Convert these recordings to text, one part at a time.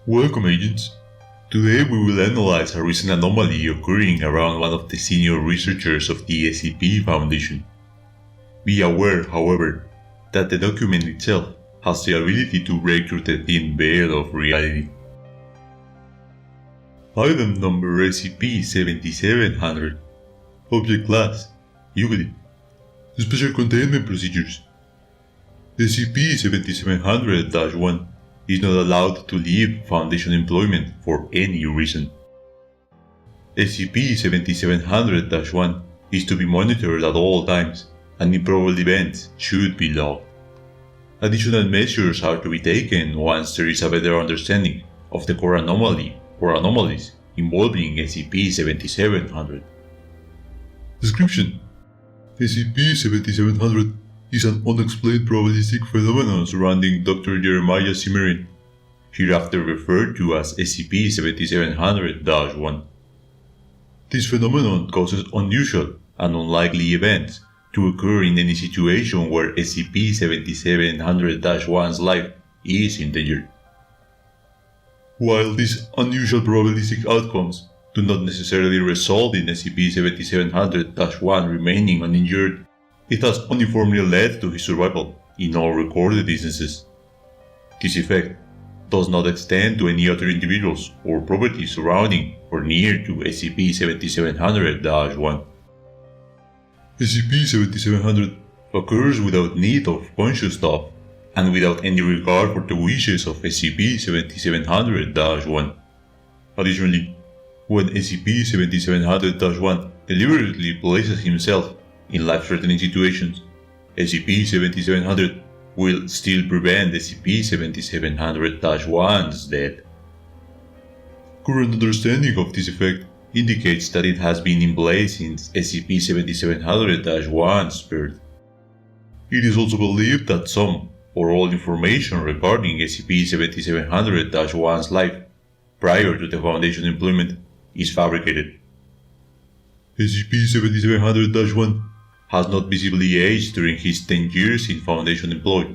Welcome, agents. Today we will analyze a recent anomaly occurring around one of the senior researchers of the SCP Foundation. Be aware, however, that the document itself has the ability to break through the thin veil of reality. Item number SCP-7700. Object Class Euclid. Special Containment Procedures. SCP-7700-1 is not allowed to leave Foundation employment for any reason. SCP-7700-1 is to be monitored at all times, and improbable events should be logged. Additional measures are to be taken once there is a better understanding of the core anomaly or anomalies involving SCP-7700. Description: SCP-7700 is an unexplained probabilistic phenomenon surrounding Dr. Jeremiah Cimmerian, hereafter referred to as SCP-7700-1. This phenomenon causes unusual and unlikely events to occur in any situation where SCP-7700-1's life is endangered. While these unusual probabilistic outcomes do not necessarily result in SCP-7700-1 remaining uninjured, it has uniformly led to his survival in all recorded instances. This effect does not extend to any other individuals or property surrounding or near to SCP-7700-1. SCP-7700 occurs without need of conscious thought and without any regard for the wishes of SCP-7700-1. Additionally, when SCP-7700-1 deliberately places himself in life-threatening situations, SCP-7700 will still prevent SCP-7700-1's death. Current understanding of this effect indicates that it has been in place since SCP-7700-1's birth. It is also believed that some or all information regarding SCP-7700-1's life prior to the Foundation employment is fabricated. SCP-7700-1 has not visibly aged during his 10 years in Foundation employ,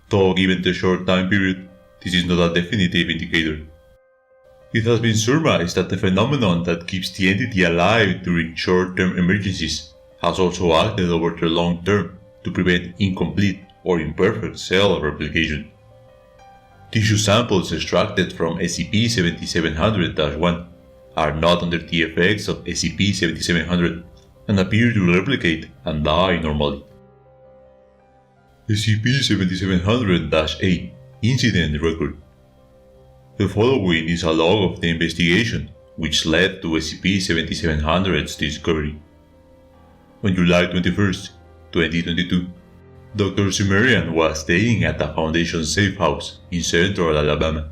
though given the short time period, this is not a definitive indicator. It has been surmised that the phenomenon that keeps the entity alive during short-term emergencies has also acted over the long term to prevent incomplete or imperfect cell replication. Tissue samples extracted from SCP-7700-1 are not under the effects of SCP-7700 and appear to replicate and die normally. SCP-7700-8 Incident Record. The following is a log of the investigation which led to SCP-7700's discovery. On July 21, 2022, Dr. Cimmerian was staying at the Foundation safe house in central Alabama.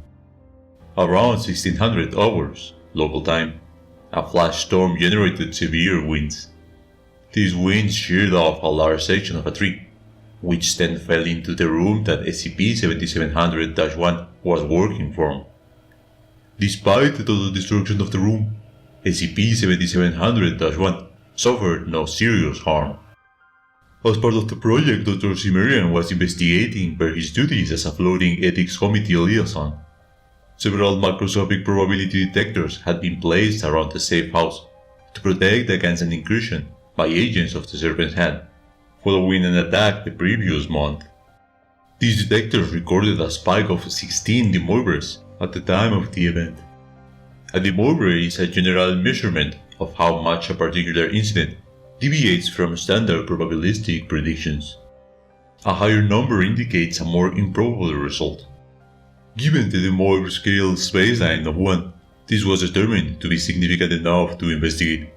Around 1600 hours local time, a flash storm generated severe winds. These winds sheared off a large section of a tree, which then fell into the room that SCP-7700-1 was working from. Despite the total destruction of the room, SCP-7700-1 suffered no serious harm. As part of the project, Dr. Cimmerian was investigating per his duties as a floating ethics committee liaison. Several macroscopic probability detectors had been placed around the safe house to protect against an incursion by agents of the Serpent's Hand, following an attack the previous month. These detectors recorded a spike of 16 demoivers at the time of the event. A demoiver is a general measurement of how much a particular incident deviates from standard probabilistic predictions. A higher number indicates a more improbable result. Given the demoiver scale's baseline of 1, this was determined to be significant enough to investigate.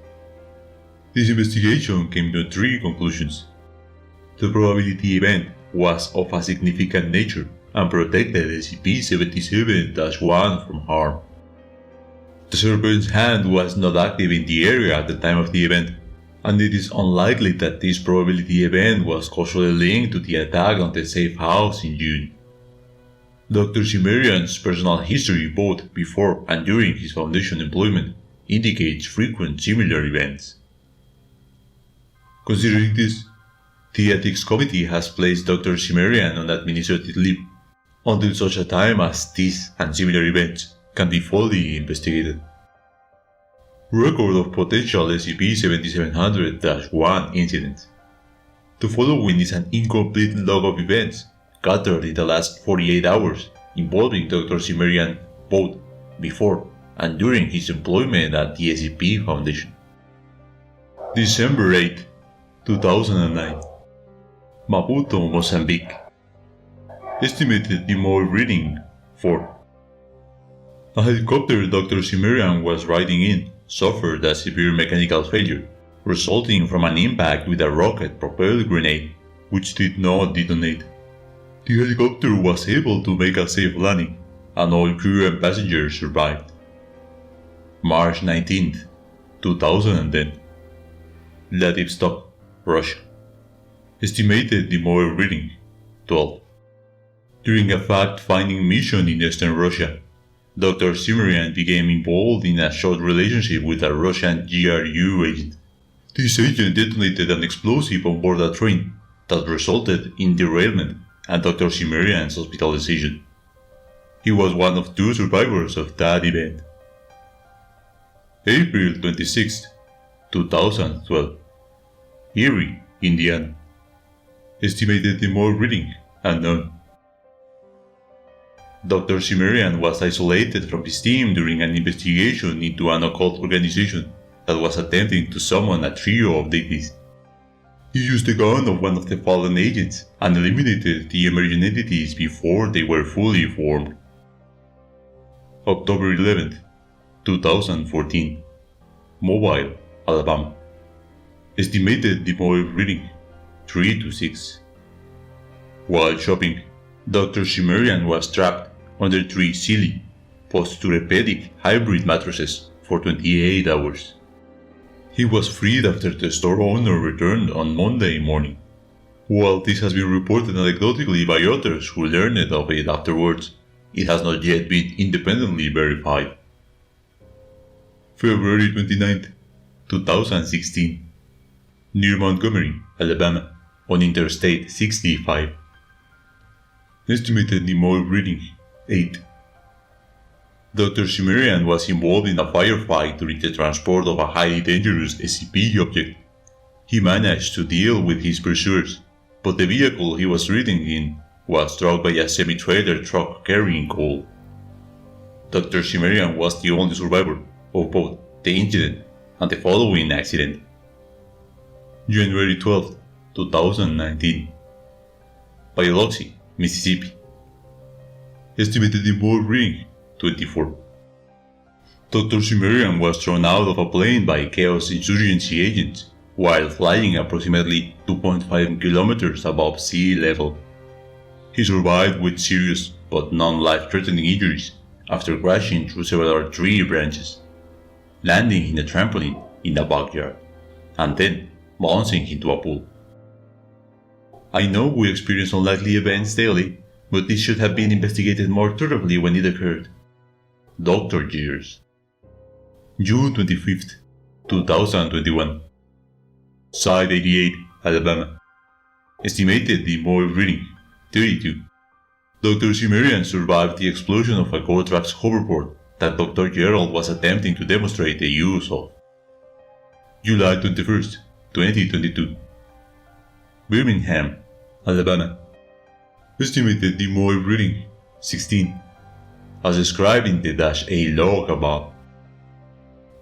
This investigation came to 3 conclusions. The probability event was of a significant nature and protected SCP-77-1 from harm. The Serpent's Hand was not active in the area at the time of the event, and it is unlikely that this probability event was causally linked to the attack on the safe house in June. Dr. Cimmerian's personal history both before and during his Foundation employment indicates frequent similar events. Considering this, the Ethics Committee has placed Dr. Cimmerian on administrative leave until such a time as these and similar events can be fully investigated. Record of potential SCP-7700-1 incidents. The following is an incomplete log of events gathered in the last 48 hours involving Dr. Cimmerian both before and during his employment at the SCP Foundation. December 8, 2009. Maputo, Mozambique. Estimated demo reading 4. A helicopter Dr. Cimmerian was riding in suffered a severe mechanical failure, resulting from an impact with a rocket-propelled grenade, which did not detonate. The helicopter was able to make a safe landing, and all crew and passengers survived. March 19, 2010. Vladivostok, Russia. Estimated demo reading 12. During a fact-finding mission in Eastern Russia, Dr. Cimmerian became involved in a short relationship with a Russian GRU agent. This agent detonated an explosive on board a train that resulted in derailment and Dr. Cimmerian's hospitalization. He was one of 2 survivors of that event. April 26, 2012. Erie, Indiana. Estimated demo reading unknown. Dr. Cimmerian was isolated from his team during an investigation into an occult organization that was attempting to summon a trio of deities. He used the gun of one of the fallen agents and eliminated the emergent entities before they were fully formed. October 11, 2014. Mobile, Alabama. Estimated demo reading 3 to 6. While shopping, Dr. Cimmerian was trapped under 3 silly, post-orthopedic hybrid mattresses for 28 hours. He was freed after the store owner returned on Monday morning. While this has been reported anecdotally by others who learned of it afterwards, it has not yet been independently verified. February 29, 2016. Near Montgomery, Alabama, on Interstate 65. Estimated demo reading 8. Dr. Cimmerian was involved in a firefight during the transport of a highly dangerous SCP object. He managed to deal with his pursuers, but the vehicle he was riding in was struck by a semi-trailer truck carrying coal. Dr. Cimmerian was the only survivor of both the incident and the following accident. January 12, 2019. Biloxi, Mississippi. Estimated demo reading 24. Dr. Cimmerian was thrown out of a plane by Chaos Insurgency agents while flying approximately 2.5 kilometers above sea level. He survived with serious but non-life-threatening injuries after crashing through several tree branches, landing in a trampoline in a backyard, and then bouncing into a pool. I know we experience unlikely events daily, but this should have been investigated more thoroughly when it occurred. Dr. Gears. June 25th, 2021. Site 88, Alabama. Estimated demo reading 32. Dr. Cimmerian survived the explosion of a Gotrax hoverboard that Dr. Gerald was attempting to demonstrate the use of. July 21st, 2022. Birmingham, Alabama. Estimated demo reading 16. As described in the -A log above.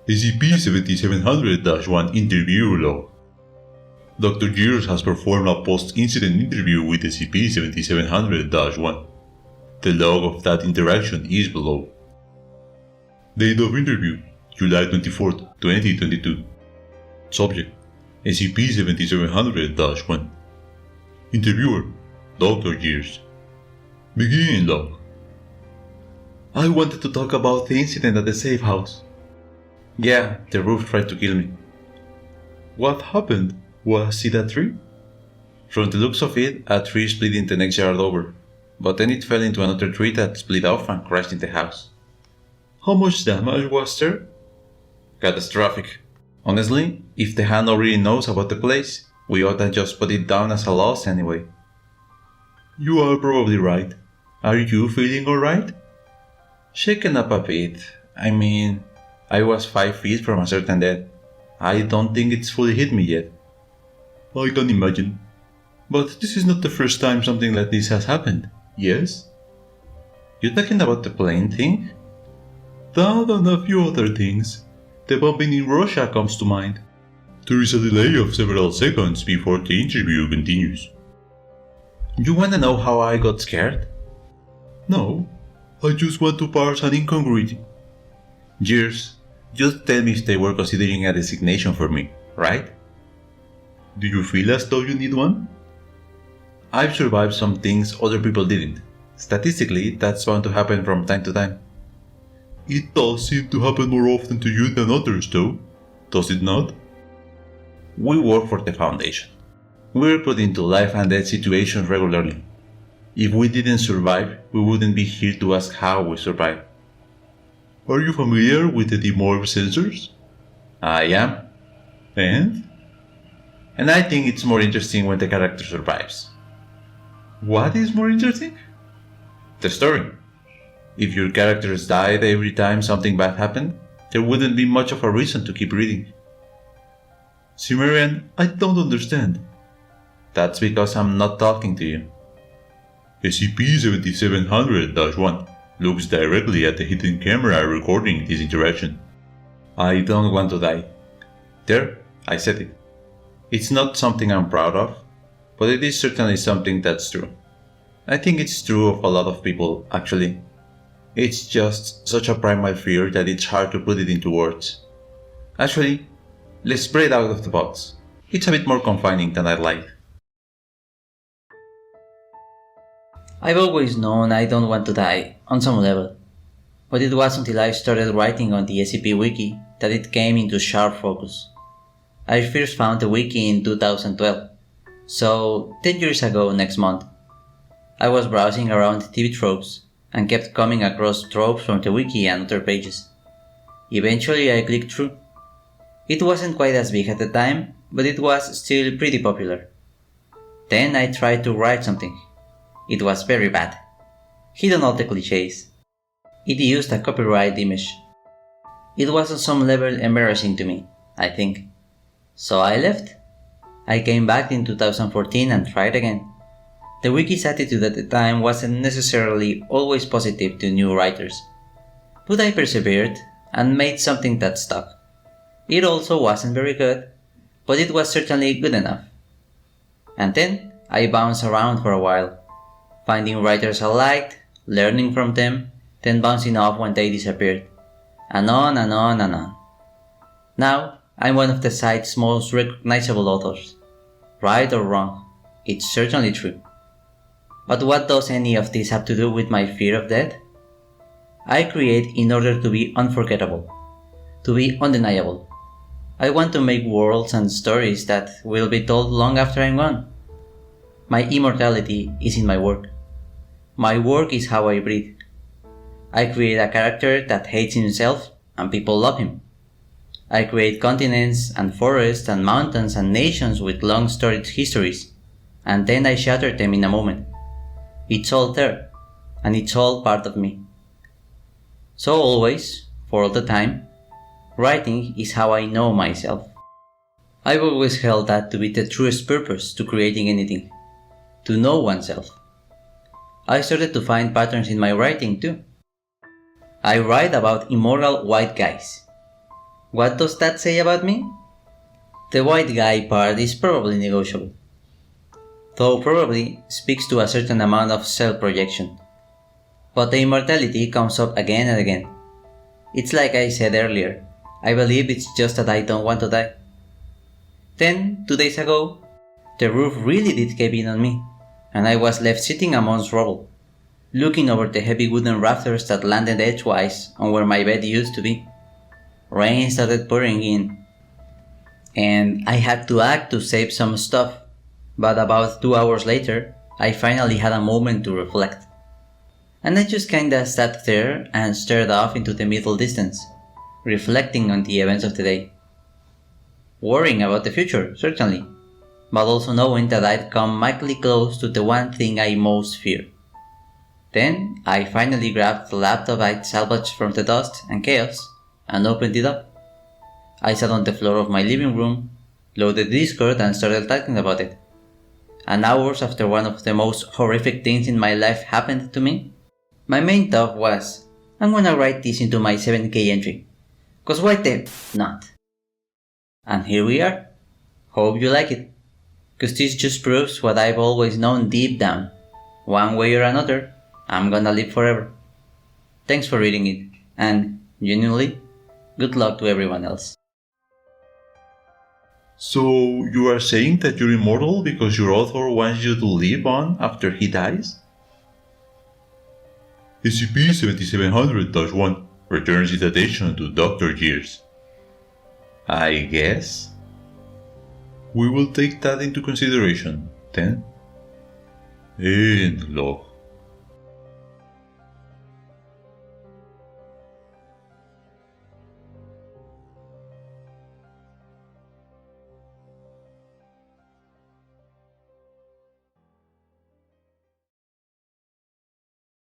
SCP-7700-1 interview log. Dr. Gears has performed a post-incident interview with SCP-7700-1. The log of that interaction is below. Date of interview, July 24, 2022. Subject, SCP-7700-1. Interviewer, Dr. Gears. Begin log. I wanted to talk about the incident at the safe house. Yeah, the roof tried to kill me. What happened? Was it a tree? From the looks of it, a tree split in the next yard over, but then it fell into another tree that split off and crashed in the house. How much damage was there? Catastrophic. Honestly, if the hand already knows about the place, we ought to just put it down as a loss anyway. You are probably right. Are you feeling alright? Shaken up a bit. I mean, I was 5 feet from a certain death. I don't think it's fully hit me yet. I can imagine. But this is not the first time something like this has happened, yes? You talking about the plane thing? That and a few other things. The bombing in Russia comes to mind. There is a delay of several seconds before the interview continues. You wanna know how I got scared? No, I just want to parse an incongruity. Years. Just tell me if they were considering a designation for me, right? Do you feel as though you need one? I've survived some things other people didn't. Statistically, that's bound to happen from time to time. It does seem to happen more often to you than others, though, does it not? We work for the Foundation. We're put into life and death situations regularly. If we didn't survive, we wouldn't be here to ask how we survived. Are you familiar with the demorph sensors? I am. And? And I think it's more interesting when the character survives. What is more interesting? The story. If your characters died every time something bad happened, there wouldn't be much of a reason to keep reading. Cimmerian, I don't understand. That's because I'm not talking to you. SCP-7700-1 looks directly at the hidden camera recording this interaction. I don't want to die. There, I said it. It's not something I'm proud of, but it is certainly something that's true. I think it's true of a lot of people, actually. It's just such a primal fear that it's hard to put it into words. Actually, let's break out of the box. It's a bit more confining than I'd like. I've always known I don't want to die, on some level. But it was until I started writing on the SCP wiki that it came into sharp focus. I first found the wiki in 2012, so 10 years ago next month. I was browsing around TV tropes and kept coming across tropes from the wiki and other pages. Eventually I clicked through. It wasn't quite as big at the time, but it was still pretty popular. Then I tried to write something. It was very bad. Hidden all the cliches. It used a copyright image. It was on some level embarrassing to me, I think. So I left. I came back in 2014 and tried again. The wiki's attitude at the time wasn't necessarily always positive to new writers. But I persevered and made something that stuck. It also wasn't very good, but it was certainly good enough. And then I bounced around for a while, finding writers I liked, learning from them, then bouncing off when they disappeared. And on and on and on. Now, I'm one of the site's most recognizable authors. Right or wrong, it's certainly true. But what does any of this have to do with my fear of death? I create in order to be unforgettable, to be undeniable. I want to make worlds and stories that will be told long after I'm gone. My immortality is in my work. My work is how I breathe. I create a character that hates himself and people love him. I create continents and forests and mountains and nations with long storied histories, and then I shatter them in a moment. It's all there, and it's all part of me. So always, for all the time, writing is how I know myself. I've always held that to be the truest purpose to creating anything, to know oneself. I started to find patterns in my writing too. I write about immoral white guys. What does that say about me? The white guy part is probably negotiable, though probably speaks to a certain amount of self-projection. But the immortality comes up again and again. It's like I said earlier, I believe it's just that I don't want to die. Then, 2 days ago, the roof really did cave in on me, and I was left sitting amongst rubble, looking over the heavy wooden rafters that landed edgewise on where my bed used to be. Rain started pouring in, and I had to act to save some stuff, but about 2 hours later, I finally had a moment to reflect. And I just kinda sat there and stared off into the middle distance, reflecting on the events of the day. Worrying about the future, certainly, but also knowing that I'd come mightily close to the one thing I most fear. Then I finally grabbed the laptop I'd salvaged from the dust and chaos and opened it up. I sat on the floor of my living room, loaded Discord and started talking about it. And hours after one of the most horrific things in my life happened to me, my main thought was, I'm gonna write this into my 7k entry. Cause why the not? And here we are. Hope you like it. Cause this just proves what I've always known deep down. One way or another, I'm gonna live forever. Thanks for reading it, and, genuinely, good luck to everyone else. So, you are saying that you're immortal because your author wants you to live on after he dies? SCP-7700-1 returns its attention to Dr. Gears. I guess? We will take that into consideration, then. End log.